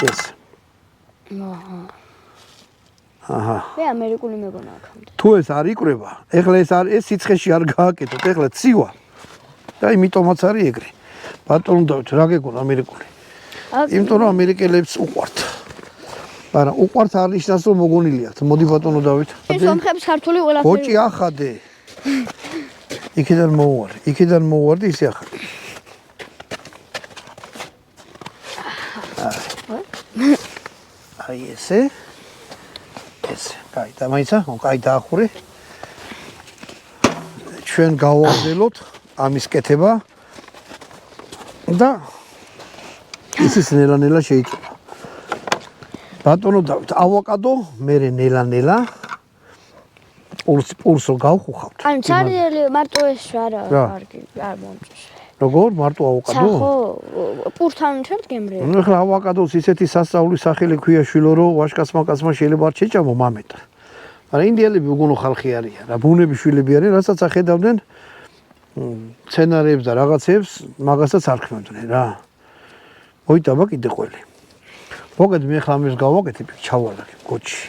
ეს. აჰა. მე ამერიკული მეგონა აქამდე. თუ ეს არ იკვრება, ეხლა ეს სიცხეში არ გააკეთოთ, ეხლა ცივა. და იმიტომაც არის ეგრე. ბატონო დავით, რა გეკუნა ამერიკული? იმიტომ რომ ამერიკელებს უყვართ. მაგრამ უყვართ არ ნიშნავს რომ მოგონილი აქვთ. მოდი ბატონო დავით. სომხებს ქართული ყველაფერი. ბოჭი ახადე. იქიდან მოუვარდი ისე ახადე. აი ესე. კაი, დამაიცა, კაი დაახურე. ჩვენ გავავზელოთ ამის კეთება და ისიც ნელა-ნელა შეიძლება. ბატონო დავით, ავოკადო, მერე ნელა-ნელა პურსო გავხუხავთ. ან ცარიელი მარტო ეს არა კარგი, არ მომწონს. როგორ მარტო ავოკადო? ხო, პურთან შემდგემრე. ნუ ახლა ავოკადოს ისეთი სასწაულის სახელი ქვია შვილო, რომ ვაჟკაცმა შეიძლება არ შეჭამო მამეტა. მაგრამ ინდიელები უგუნო ხალხი არიან, რა ბუნები შვილები არიან, რასაც ახედავდნენ სცენარებს და რაღაცებს, მაგასაც არ ქმნოდნენ რა. მოიტავა კიდე ყველი. მოგეთ მე ხლა ამის გავაკეთებ, ჩავალაგებ გოჩი.